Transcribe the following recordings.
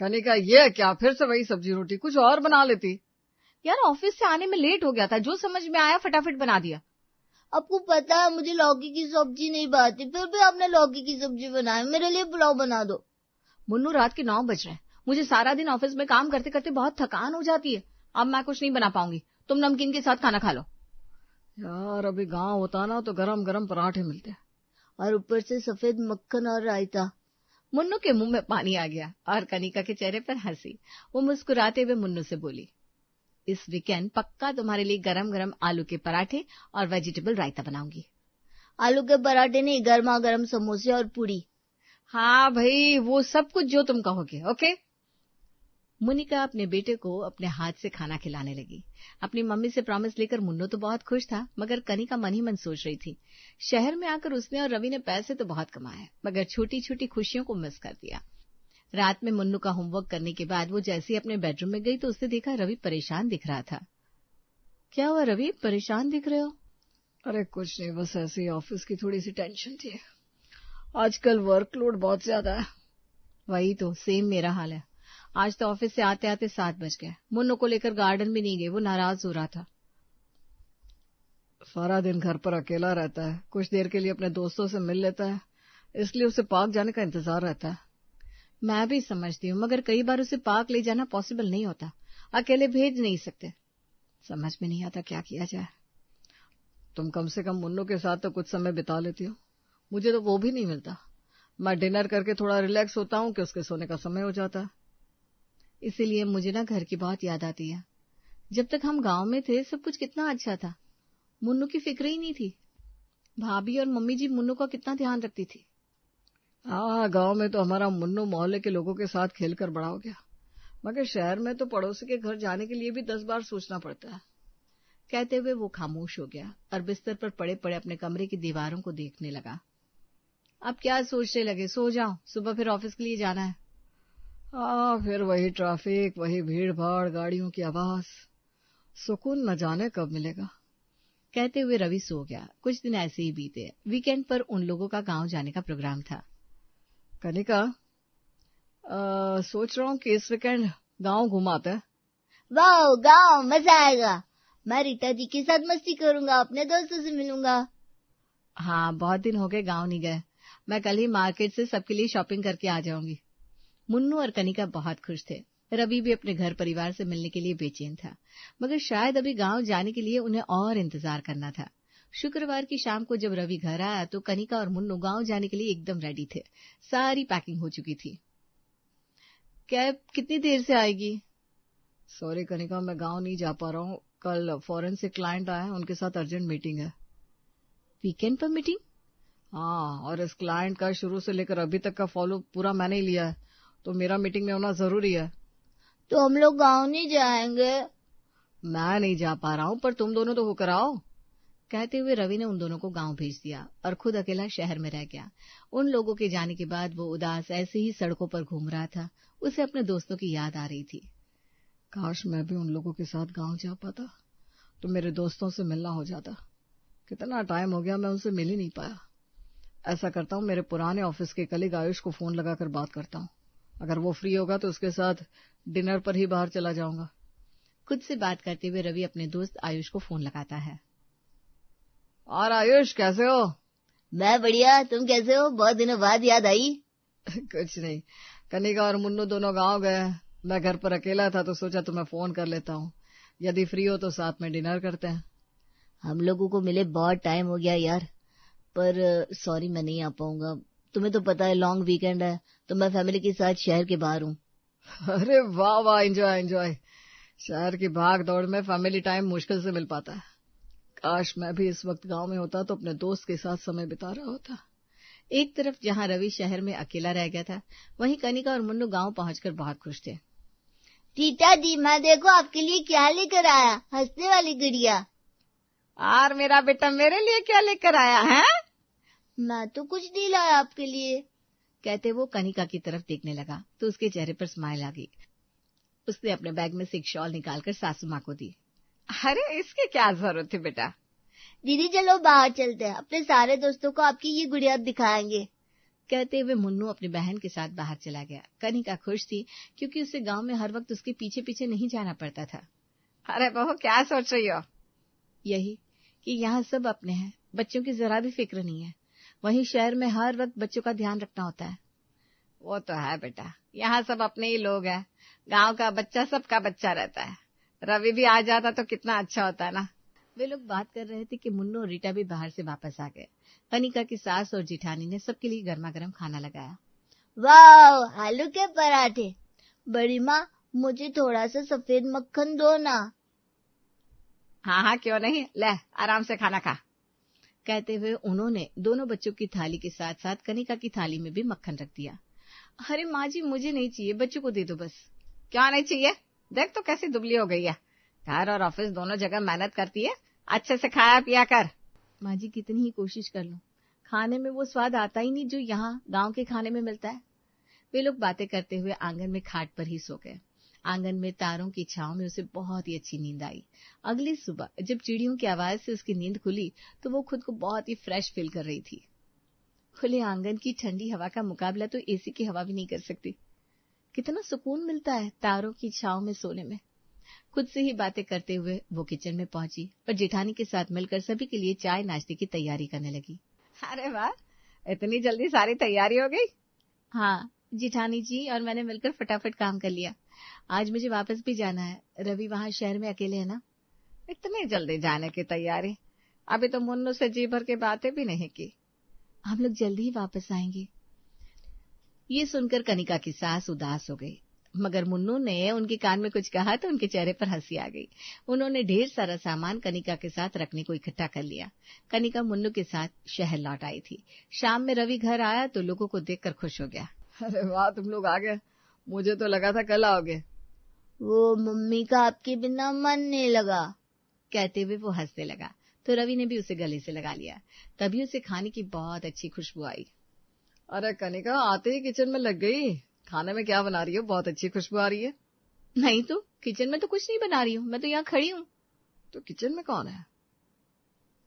कनिका, ये क्या फिर से वही सब्जी रोटी? कुछ और बना लेती। यार ऑफिस से आने में लेट हो गया था, जो समझ में आया फटाफट बना दिया। आपको पता है मुझे लौकी की सब्जी नहीं भाती, फिर भी आपने लौकी की सब्जी बनाई। मेरे लिए पुलाव बना दो। मुन्नू, रात के 9 बज रहे हैं, मुझे सारा दिन ऑफिस में काम करते करते बहुत थकान हो जाती है। अब मैं कुछ नहीं बना पाऊंगी, तुम नमकीन के साथ खाना खा लो। यार अभी गांव होता ना तो गरम गरम पराठे मिलते और ऊपर से सफेद मक्खन और रायता। मुन्नू के मुंह में पानी आ गया और कनिका के चेहरे पर हंसी। वो मुस्कुराते हुए मुन्नू से बोली, इस वीकेंड पक्का तुम्हारे लिए गरम गरम आलू के पराठे और वेजिटेबल रायता बनाऊंगी। आलू के पराठे नहीं, गर्मा गर्म समोसे और पूरी। हाँ भाई, वो सब कुछ जो तुम कहोगे। ओके। मुनिका अपने बेटे को अपने हाथ से खाना खिलाने लगी। अपनी मम्मी से प्रॉमिस लेकर मुन्नू तो बहुत खुश था, मगर कनिका मन ही मन सोच रही थी, शहर में आकर उसने और रवि ने पैसे तो बहुत कमाए, मगर छोटी छोटी खुशियों को मिस कर दिया। रात में मुन्नू का होमवर्क करने के बाद वो जैसे ही अपने बेडरूम में गई तो उसने देखा रवि परेशान दिख रहा था। क्या हुआ रवि, परेशान दिख रहे हो? अरे कुछ नहीं, बस ऐसे ही ऑफिस की थोड़ी सी टेंशन थी। आजकल वर्कलोड बहुत ज्यादा है। वही तो, सेम मेरा हाल है। आज तो ऑफिस से आते आते 7 बज गए। मुन्नू को लेकर गार्डन भी नहीं गए, वो नाराज हो रहा था। सारा दिन घर पर अकेला रहता है, कुछ देर के लिए अपने दोस्तों से मिल लेता है, इसलिए उसे पार्क जाने का इंतजार रहता है। मैं भी समझती हूँ, मगर कई बार उसे पार्क ले जाना पॉसिबल नहीं होता, अकेले भेज नहीं सकते। समझ में नहीं आता क्या किया जाए। तुम कम से कम मुन्नू के साथ तो कुछ समय बिता लेती हो, मुझे तो वो भी नहीं मिलता। मैं डिनर करके थोड़ा रिलैक्स होता हूँ कि उसके सोने का समय हो जाता है। इसीलिए मुझे ना घर की बहुत याद आती है। जब तक हम गांव में थे सब कुछ कितना अच्छा था, मुन्नू की फिक्र ही नहीं थी। भाभी और मम्मी जी मुन्नू का कितना ध्यान रखती थी। हाँ, गांव में तो हमारा मुन्नू मोहल्ले के लोगों के साथ खेलकर बड़ा हो गया, मगर शहर में तो पड़ोसी के घर जाने के लिए भी 10 बार सोचना पड़ता है। कहते हुए वो खामोश हो गया और बिस्तर पर पड़े पड़े अपने कमरे की दीवारों को देखने लगा। अब क्या सोचने लगे, सो जाओ, सुबह फिर ऑफिस के लिए जाना है। हाँ, फिर वही ट्रैफिक, वही भीड़ भाड़, गाड़ियों की आवाज, सुकून न जाने कब मिलेगा। कहते हुए रवि सो गया। कुछ दिन ऐसे ही बीते। वीकेंड पर उन लोगों का गांव जाने का प्रोग्राम था। कनिका, सोच रहा हूँ कि इस वीकेंड गांव घुमाते हैं। वाह, गांव मजा आएगा। मैं रीता जी के साथ मस्ती करूंगा, अपने दोस्तों से मिलूंगा। हाँ, बहुत दिन हो गए गांव नहीं गए। मैं कल ही मार्केट से सबके लिए शॉपिंग करके आ जाऊंगी। मुन्नू और कनिका बहुत खुश थे। रवि भी अपने घर परिवार से मिलने के लिए बेचैन था, मगर शायद अभी गांव जाने के लिए उन्हें और इंतजार करना था। शुक्रवार की शाम को जब रवि घर आया तो कनिका और मुन्नू गांव जाने के लिए एकदम रेडी थे। सारी पैकिंग हो चुकी थी। कैब कितनी देर से आएगी? सॉरी कनिका, मैं गांव नहीं जा पा रहा हूँ। कल फॉरेन से क्लाइंट आए हैं, उनके साथ अर्जेंट मीटिंग है। वीकेंड पर मीटिंग? हाँ, और इस क्लाइंट का शुरू से लेकर अभी तक का फॉलो पूरा मैंने ही लिया है, तो मेरा मीटिंग में होना जरूरी है। तो हम लोग गांव नहीं जाएंगे? मैं नहीं जा पा रहा हूँ, पर तुम दोनों तो होकर आओ। कहते हुए रवि ने उन दोनों को गांव भेज दिया और खुद अकेला शहर में रह गया। उन लोगों के जाने के बाद वो उदास ऐसे ही सड़कों पर घूम रहा था। उसे अपने दोस्तों की याद आ रही थी। काश मैं भी उन लोगों के साथ गांव जा पाता तो मेरे दोस्तों से मिलना हो जाता। कितना टाइम हो गया मैं उनसे मिल ही नहीं पाया। ऐसा करता हूँ, मेरे पुराने ऑफिस के कलीग आयुष को फोन लगाकर बात करता हूँ। अगर वो फ्री होगा तो उसके साथ डिनर पर ही बाहर चला जाऊंगा। खुद से बात करते हुए रवि अपने दोस्त आयुष को फोन लगाता है। और आयुष, कैसे हो? मैं बढ़िया, तुम कैसे हो? बहुत दिनों बाद याद आई। कुछ नहीं, कनिका और मुन्नू दोनों गांव गए। मैं घर पर अकेला था तो सोचा तुम्हें फोन कर लेता हूँ। यदि फ्री हो तो साथ में डिनर करते हैं। हम लोगों को मिले बहुत टाइम हो गया यार, पर सॉरी मैं नहीं आ पाऊंगा। तुम्हें तो पता है लॉन्ग वीकेंड है, तो मैं फैमिली के साथ शहर के बाहर हूँ। अरे वाह वाह, एंजॉय एंजॉय। शहर की भाग दौड़ में फैमिली टाइम मुश्किल से मिल पाता है। काश मैं भी इस वक्त गांव में होता तो अपने दोस्त के साथ समय बिता रहा होता। एक तरफ जहां रवि शहर में अकेला रह गया था, वहीं कनिका और मुन्नू गांव पहुंचकर बहुत खुश थे। टीटा जी, मैं देखो आपके लिए क्या लेकर आया, हंसने वाली गुड़िया। और मेरा बेटा मेरे लिए क्या लेकर आया है? मैं तो कुछ नहीं लाया आपके लिए। कहते वो कनिका की तरफ देखने लगा तो उसके चेहरे पर स्माइल आ गई। उसने अपने बैग में से एक शॉल निकालकर सासू माँ को दी। अरे इसकी क्या जरूरत थी बेटा? दीदी चलो बाहर चलते हैं, अपने सारे दोस्तों को आपकी ये गुड़िया दिखाएंगे। कहते हुए मुन्नू अपनी बहन के साथ बाहर चला गया। कनिका खुश थी क्योंकि उसे गांव में हर वक्त उसके पीछे पीछे नहीं जाना पड़ता था। अरे बहू, क्या सोच रही हो? यही कि यहाँ सब अपने हैं, बच्चों की जरा भी फिक्र नहीं है। वहीं शहर में हर वक्त बच्चों का ध्यान रखना होता है। वो तो है बेटा, यहाँ सब अपने ही लोग हैं। गांव का बच्चा सबका बच्चा रहता है। रवि भी आ जाता तो कितना अच्छा होता ना। वे लोग बात कर रहे थे कि मुन्नू और रीटा भी बाहर से वापस आ गए। कनिका की सास और जिठानी ने सबके लिए गर्मा गर्म खाना लगाया। वाह, आलू के पराठे। बड़ी माँ, मुझे थोड़ा सा सफेद मक्खन दो ना। हाँ हाँ, क्यों नहीं, ले आराम से खाना खा। कहते हुए उन्होंने दोनों बच्चों की थाली के साथ साथ कनिका की थाली में भी मक्खन रख दिया। अरे माँ जी, मुझे नहीं चाहिए, बच्चों को दे दो बस। क्या नहीं चाहिए? देख तो कैसी दुबली हो गई है। घर और ऑफिस दोनों जगह मेहनत करती है, अच्छे से खाया पिया कर। माँ जी, कितनी ही कोशिश कर लूं, खाने में वो स्वाद आता ही नहीं जो यहाँ गांव के खाने में मिलता है। वे लोग बातें करते हुए आंगन में खाट पर ही सो गए। आंगन में तारों की छांव में उसे बहुत ही अच्छी नींद आई। अगली सुबह जब चिड़ियों की आवाज से उसकी नींद खुली तो वो खुद को बहुत ही फ्रेश फील कर रही थी। खुले आंगन की ठंडी हवा का मुकाबला तो एसी की हवा भी नहीं कर सकती। कितना सुकून मिलता है तारों की छांव में सोने में। खुद से ही बातें करते हुए वो किचन में पहुंची और जेठानी के साथ मिलकर सभी के लिए चाय नाश्ते की तैयारी करने लगी। अरे वाह, इतनी जल्दी सारी तैयारी हो गई? हाँ, जेठानी जी और मैंने मिलकर फटाफट काम कर लिया। आज मुझे वापस भी जाना है। रवि वहाँ शहर में अकेले है ना। इतनी जल्दी जाने की तैयारी? अभी तो मुन्नू से जी भर के बातें भी नहीं की। हम लोग जल्दी ही वापस आएंगे। ये सुनकर कनिका की सास उदास हो गई, मगर मुन्नू ने उनके कान में कुछ कहा तो उनके चेहरे पर हंसी आ गई। उन्होंने ढेर सारा सामान कनिका के साथ रखने को इकट्ठा कर लिया। कनिका मुन्नू के साथ शहर लौट आई थी। शाम में रवि घर आया तो लोगों को देखकर खुश हो गया। अरे वाह, तुम लोग आ गए, मुझे तो लगा था कल आओगे। वो मम्मी का आपके बिना मन नहीं लगा। कहते हुए वो हंसने लगा तो रवि ने भी उसे गले से लगा लिया। तभी उसे खाने की बहुत अच्छी खुशबू आई। अरे कनिका, आते ही किचन में लग गई। खाने में क्या बना रही हो? बहुत अच्छी खुशबू आ रही है। नहीं तो किचन में तो कुछ नहीं बना रही हूँ, मैं तो यहाँ खड़ी हूँ। तो किचन में कौन है?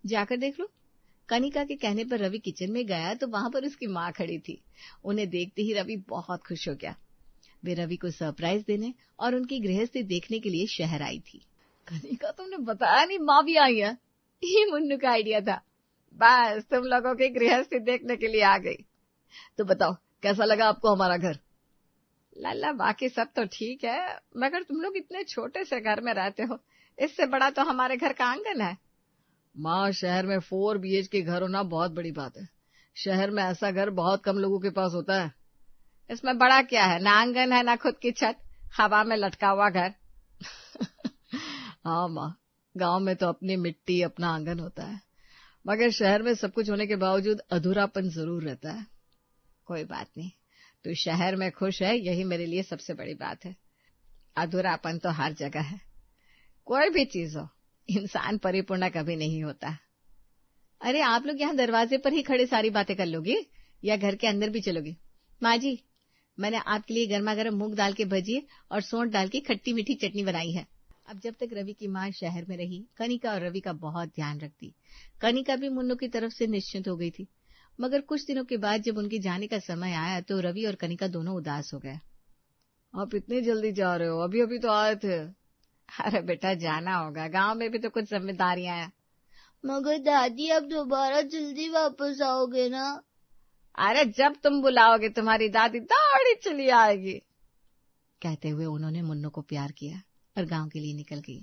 जाकर देख लो। कनिका के कहने पर रवि किचन में गया तो वहां पर उसकी माँ खड़ी थी। उन्हें देखते ही रवि बहुत खुश हो गया। वे रवि को सरप्राइज देने और उनकी गृहस्थी देखने के लिए शहर आई थी। कनिका, तुमने बताया नहीं माँ भी आई है। ये मुन्नू का आइडिया था। बस तुम लोगों की गृहस्थी देखने के लिए आ गई। तो बताओ, कैसा लगा आपको हमारा घर? लाला, बाकी सब तो ठीक है, मगर तुम लोग इतने छोटे से घर में रहते हो। इससे बड़ा तो हमारे घर का आंगन है। माँ, शहर में 4 BHK घर होना बहुत बड़ी बात है। शहर में ऐसा घर बहुत कम लोगों के पास होता है। इसमें बड़ा क्या है, ना आंगन है ना खुद की छत, हवा में लटका हुआ घर। हाँ माँ, गांव में तो अपनी मिट्टी अपना आंगन होता है, मगर शहर में सब कुछ होने के बावजूद अधूरापन जरूर रहता है। कोई बात नहीं, तू शहर में खुश है, यही मेरे लिए सबसे बड़ी बात है। अधूरापन तो हर जगह है। कोई भी चीज हो, इंसान परिपूर्ण कभी नहीं होता। अरे आप लोग यहाँ दरवाजे पर ही खड़े सारी बातें कर लोगे या घर के अंदर भी चलोगे? माँ जी, मैंने आपके लिए गर्मा गर्म मूंग दाल के भजिए और सौंठ डाल की खट्टी मीठी चटनी बनाई है। अब जब तक रवि की माँ शहर में रही, कनिका और रवि का बहुत ध्यान रखती। कनिका भी मुन्नू की तरफ से निश्चिंत हो गई थी, मगर कुछ दिनों के बाद जब उनके जाने का समय आया तो रवि और कनिका दोनों उदास हो गए। आप इतनी जल्दी जा रहे हो? अभी अभी तो आए थे। अरे बेटा, जाना होगा, गांव में भी तो कुछ जिम्मेदारियां हैं। मगर दादी, अब दोबारा जल्दी वापस आओगे ना? अरे जब तुम बुलाओगे तुम्हारी दादी दौड़ी चली आएगी। कहते हुए उन्होंने मुन्नू को प्यार किया और गांव के लिए निकल गई।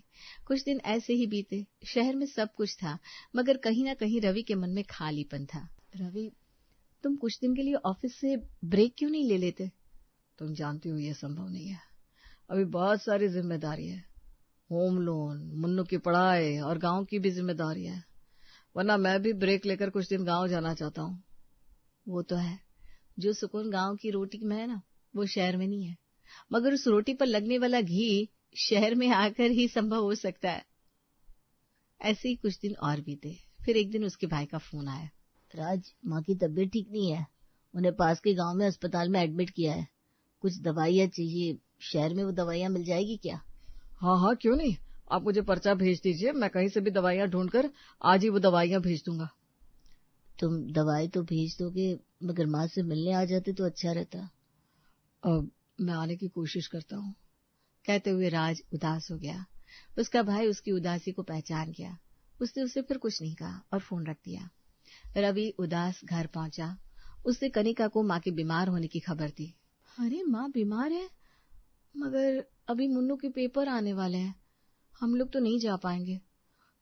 कुछ दिन ऐसे ही बीते। शहर में सब कुछ था, मगर कहीं ना कहीं रवि के मन में खालीपन था। रवि, तुम कुछ दिन के लिए ऑफिस से ब्रेक क्यों नहीं ले लेते? तुम जानती हो ये संभव नहीं है। अभी बहुत सारी जिम्मेदारी है, होम लोन, मुन्नू की पढ़ाई और गांव की भी जिम्मेदारी है। वरना मैं भी ब्रेक लेकर कुछ दिन गांव जाना चाहता हूँ। वो तो है, जो सुकून गांव की रोटी में है ना, वो शहर में नहीं है। मगर उस रोटी पर लगने वाला घी शहर में आकर ही संभव हो सकता है। ऐसे ही कुछ दिन और बीते। फिर एक दिन उसके भाई का फोन आया। राज, माँ की तबीयत ठीक नहीं है, उन्हें पास के गांव में अस्पताल में एडमिट किया है। कुछ दवाइयाँ चाहिए, शहर में वो दवाइयाँ मिल जाएगी क्या? हाँ हाँ, क्यों नहीं, आप मुझे पर्चा भेज दीजिए, मैं कहीं से भी दवाइयाँ ढूंढकर आज ही वो दवाइयाँ भेज दूंगा। तुम दवाई तो भेज दोगे, मगर माँ से मिलने आ जाते तो अच्छा रहता। अब मैं आने की कोशिश करता हूँ। कहते हुए राज उदास हो गया। उसका भाई उसकी उदासी को पहचान गया। उसने उसे फिर कुछ नहीं कहा और फोन रख दिया। रवि उदास घर पहुंचा। उसने कनिका को माँ के बीमार होने की खबर दी। अरे माँ बीमार है, मगर अभी मुन्नू के पेपर आने वाले हैं, हम लोग तो नहीं जा पाएंगे।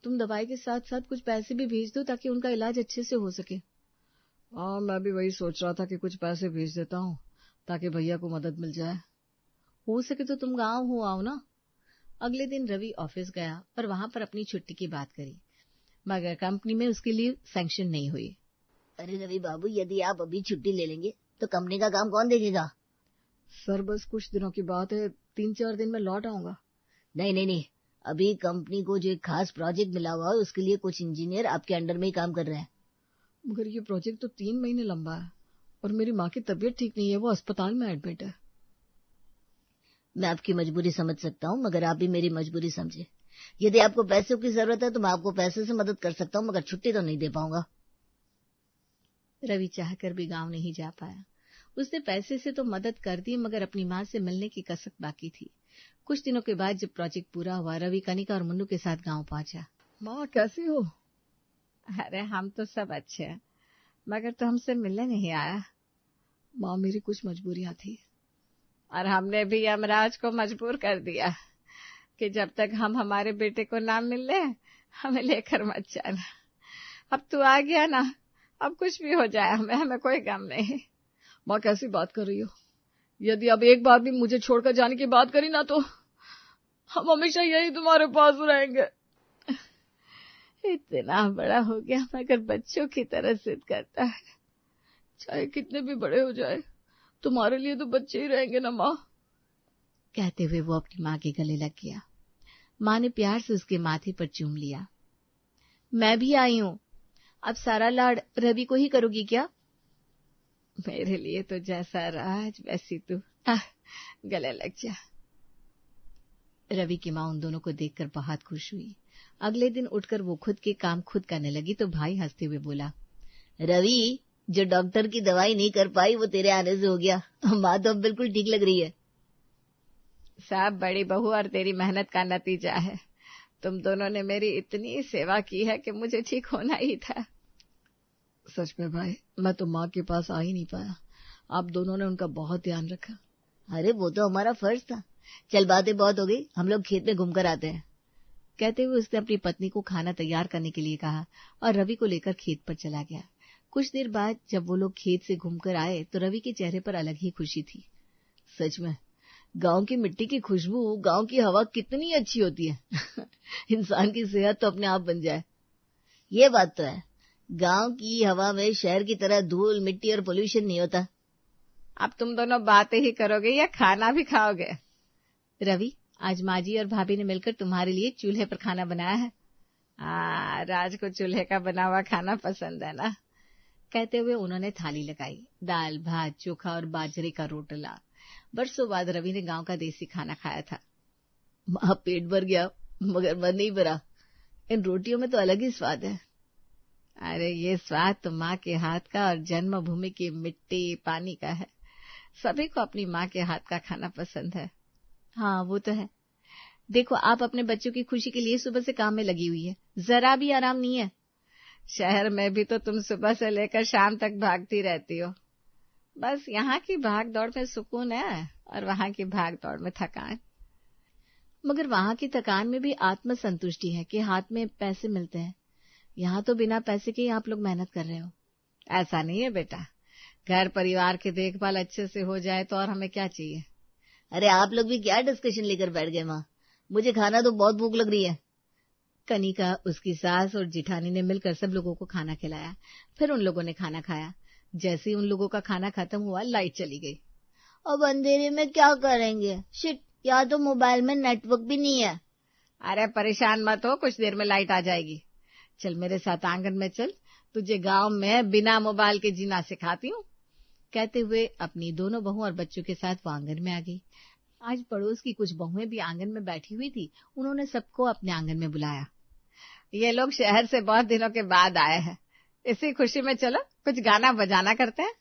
तुम दवाई के साथ साथ कुछ पैसे भी भेज दो ताकि उनका इलाज अच्छे से हो सके। हाँ, मैं भी वही सोच रहा था कि कुछ पैसे भेज देता हूँ ताकि भैया को मदद मिल जाए। हो सके तो तुम गाँव हो आओ ना। अगले दिन रवि ऑफिस गया और वहां पर अपनी छुट्टी की बात करी, मगर कंपनी में उसके लिए सैंक्शन नहीं हुई। अरे रवि बाबू, यदि आप अभी छुट्टी ले लेंगे तो कंपनी का काम कौन देखेगा? सर बस कुछ दिनों की बात है, 3-4 दिन में लौट आऊंगा। नहीं, अभी कंपनी को जो एक खास प्रोजेक्ट मिला हुआ है उसके लिए कुछ इंजीनियर आपके अंडर में ही काम कर रहे हैं। मगर ये प्रोजेक्ट तो 3 महीने लंबा है और मेरी माँ की तबीयत ठीक नहीं है, वो अस्पताल में एडमिट है। मैं आपकी मजबूरी समझ सकता हूँ, मगर आप भी मेरी मजबूरी समझे। यदि आपको पैसों की जरूरत है तो मैं आपको पैसे से मदद कर सकता हूँ, मगर छुट्टी तो नहीं दे पाऊंगा। रवि चाहकर भी गांव नहीं जा पाया। उसने पैसे से तो मदद कर दी, मगर अपनी माँ से मिलने की कसक बाकी थी। कुछ दिनों के बाद जब प्रोजेक्ट पूरा हुआ, रवि कनिका और मुन्नू के साथ गांव पहुंचा। माँ कैसी हो? अरे हम तो सब अच्छे हैं, मगर तो हमसे मिलने नहीं आया। माँ मेरी कुछ मजबूरियां थी और हमने भी यमराज को मजबूर कर दिया कि जब तक हम हमारे बेटे को ना मिल ले हमें लेकर मत जाना। अब तू आ गया ना, अब कुछ भी हो जाए हमें कोई गम नहीं। माँ कैसी बात कर रही हो? यदि अब एक बार भी मुझे छोड़कर जाने की बात करी ना तो हम हमेशा यही तुम्हारे पास रहेंगे। इतना बड़ा हो गया मगर बच्चों की तरह जिद करता है। चाहे कितने भी बड़े हो जाए, तुम्हारे लिए तो बच्चे ही रहेंगे ना माँ। कहते हुए वो अपनी माँ के गले लग गया। माँ ने प्यार से उसके माथे पर चूम लिया। मैं भी आई हूँ, अब सारा लाड रवि को ही करोगी क्या? मेरे लिए तो जैसा राज वैसी तू, गले लग जा। रवि की माँ उन दोनों को देखकर बहुत खुश हुई। अगले दिन उठकर वो खुद के काम खुद करने लगी तो भाई हंसते हुए बोला, रवि, जो डॉक्टर की दवाई नहीं कर पाई वो तेरे आने से हो गया। माँ तो अब बिल्कुल ठीक लग रही है। सब बड़ी बहू और तेरी मेहनत का नतीजा है। तुम दोनों ने मेरी इतनी सेवा की है कि मुझे ठीक होना ही था। सच में भाई, मैं तो माँ के पास आ ही नहीं पाया। आप दोनों ने उनका बहुत ध्यान रखा। अरे वो तो हमारा फर्ज था। चल बातें बहुत हो गई, हम लोग खेत में घूमकर आते हैं। कहते हुए उसने अपनी पत्नी को खाना तैयार करने के लिए कहा और रवि को लेकर खेत पर चला गया। कुछ देर बाद जब वो लोग खेत से घूमकर आए तो रवि के चेहरे पर अलग ही खुशी थी। सच में गांव की मिट्टी की खुशबू, गांव की हवा कितनी अच्छी होती है। इंसान की सेहत तो अपने आप बन जाए। ये बात तो है, गांव की हवा में शहर की तरह धूल मिट्टी और पोल्यूशन नहीं होता। अब तुम दोनों बातें ही करोगे या खाना भी खाओगे? रवि, आज माजी और भाभी ने मिलकर तुम्हारे लिए चूल्हे पर खाना बनाया है। राज को चूल्हे का बना हुआ खाना पसंद है ना। कहते हुए उन्होंने थाली लगाई। दाल भात चोखा और बाजरे का रोटला। बरसों बाद रवि ने गांव का देसी खाना खाया था। माँ पेट भर गया मगर मन नहीं भरा। इन रोटियों में तो अलग ही स्वाद है। अरे ये स्वाद तो माँ के हाथ का और जन्मभूमि की मिट्टी पानी का है। सभी को अपनी माँ के हाथ का खाना पसंद है। हाँ वो तो है। देखो आप अपने बच्चों की खुशी के लिए सुबह से काम में लगी हुई है, जरा भी आराम नहीं है। शहर में भी तो तुम सुबह से लेकर शाम तक भागती रहती हो। बस यहाँ की भाग दौड़ में सुकून है और वहाँ की भाग दौड़ में थकान। मगर वहाँ की थकान में भी आत्म संतुष्टि है कि हाथ में पैसे मिलते हैं। यहाँ तो बिना पैसे के ही आप लोग मेहनत कर रहे हो। ऐसा नहीं है बेटा, घर परिवार की देखभाल अच्छे से हो जाए तो और हमें क्या चाहिए। अरे आप लोग भी क्या डिस्कशन लेकर बैठ गए माँ, मुझे खाना तो बहुत भूख लग रही है। कनिका, उसकी सास और जिठानी ने मिलकर सब लोगों को खाना खिलाया। फिर उन लोगों ने खाना खाया। जैसे ही उन लोगों का खाना खत्म हुआ लाइट चली गई। अब अंधेरे में क्या करेंगे? शिट, यहाँ तो मोबाइल में नेटवर्क भी नहीं है। अरे परेशान मत हो, कुछ देर में लाइट आ जाएगी। चल मेरे साथ आंगन में चल, तुझे गांव में बिना मोबाइल के जीना सिखाती हूँ। कहते हुए अपनी दोनों बहू और बच्चों के साथ वो आंगन में आ गई। आज पड़ोस की कुछ बहुएं भी आंगन में बैठी हुई थी। उन्होंने सबको अपने आंगन में बुलाया। ये लोग शहर से बहुत दिनों के बाद आए हैं, इसी खुशी में चलो कुछ गाना बजाना करते हैं।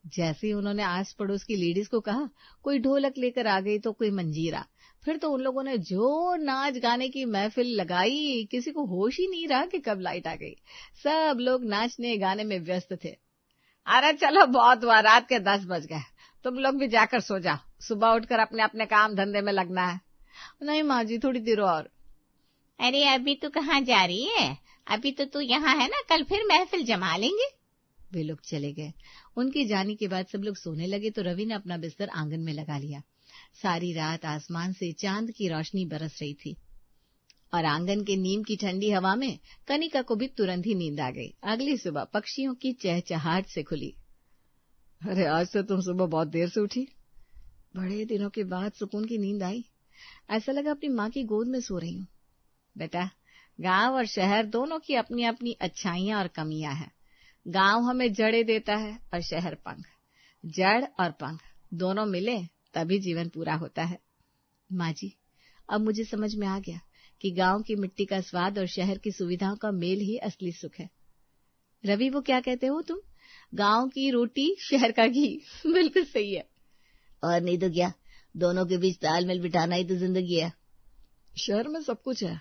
जैसे ही उन्होंने आस पड़ोस की लेडीज को कहा, कोई ढोलक लेकर आ गई तो कोई मंजीरा। फिर तो उन लोगों ने जो नाच गाने की महफिल लगाई, किसी को होश ही नहीं रहा कि कब लाइट आ गई। सब लोग नाचने गाने में व्यस्त थे। अरे चलो बहुत हुआ, रात के 10 बज गए, तुम लोग भी जाकर सो जाओ, सुबह उठकर अपने अपने काम धंधे में लगना है। नहीं माँ जी, थोड़ी देर और। अरे अभी तू कहाँ जा रही है? अभी तो तू यहाँ है ना, कल फिर महफिल जमा लेंगे। वे लोग चले गए। उनके जाने के बाद सब लोग सोने लगे तो रवि ने अपना बिस्तर आंगन में लगा लिया। सारी रात आसमान से चांद की रोशनी बरस रही थी और आंगन के नीम की ठंडी हवा में कनिका को भी तुरंत ही नींद आ गई। अगली सुबह पक्षियों की चहचहाट से खुली। अरे आज तो तुम सुबह बहुत देर से उठी। बड़े दिनों के बाद सुकून की नींद आई। ऐसा लगा अपनी माँ की गोद में सो रही हूँ। बेटा, गांव और शहर दोनों की अपनी अपनी अच्छाइयां और कमियां हैं। गांव हमें जड़ें देता है और शहर पंख। जड़ और पंख दोनों मिले तभी जीवन पूरा होता है। माँ जी, अब मुझे समझ में आ गया कि गांव की मिट्टी का स्वाद और शहर की सुविधाओं का मेल ही असली सुख है। रवि, वो क्या कहते हो तुम? गांव की रोटी, शहर का घी। बिल्कुल सही है। और नहीं तो क्या, दोनों के बीच तालमेल बिठाना ही तो जिंदगी है। शहर में सब कुछ है,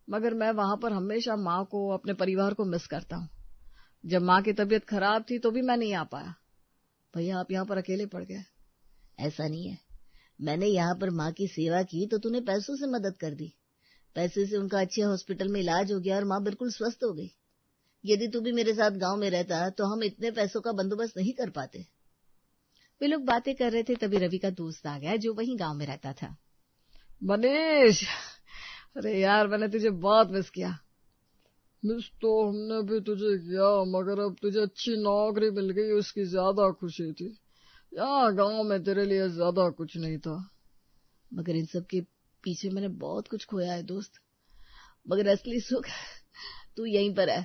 मगर मैं वहां पर हमेशा माँ को, अपने परिवार को मिस करता हूँ। जब माँ की तबीयत खराब थी तो भी मैं नहीं आ पाया। भैया, आप यहाँ पर अकेले पड़ गए। ऐसा नहीं है, मैंने यहाँ पर माँ की सेवा की तो तूने पैसों से मदद कर दी। पैसे से उनका अच्छे हॉस्पिटल में इलाज हो गया और माँ बिल्कुल स्वस्थ हो गई। यदि तू भी मेरे साथ गांव में रहता तो हम इतने पैसों का बंदोबस्त नहीं कर पाते। वे लोग बातें कर रहे थे, तभी रवि का दोस्त आ गया जो वहीं गांव में रहता था। मनीष, अरे यार, मैंने तुझे बहुत मिस किया। मिस तो हमने भी तुझे किया, मगर अब तुझे अच्छी नौकरी मिल गई, उसकी ज्यादा खुशी थी। यहाँ गांव में तेरे लिए ज्यादा कुछ नहीं था। मगर इन सब के पीछे मैंने बहुत कुछ खोया है दोस्त। मगर असली सुख तू यहीं पर है।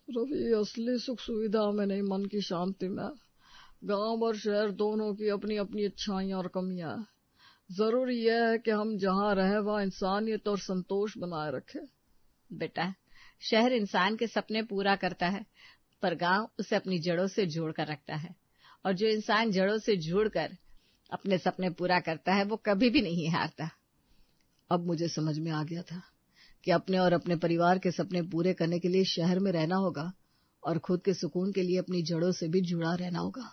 रवि, असली सुख सुविधा में नहीं, मन की शांति में। गांव और शहर दोनों की अपनी अपनी अच्छाइयां और कमियां हैं। जरूरी यह है कि हम जहाँ रहें वहाँ इंसानियत और संतोष बनाए रखें। बेटा, शहर इंसान के सपने पूरा करता है, पर गांव उसे अपनी जड़ों से जोड़कर रखता है। और जो इंसान जड़ों से जुड़कर अपने सपने पूरा करता है, वो कभी भी नहीं हारता। अब मुझे समझ में आ गया था कि अपने और अपने परिवार के सपने पूरे करने के लिए शहर में रहना होगा और खुद के सुकून के लिए अपनी जड़ों से भी जुड़ा रहना होगा।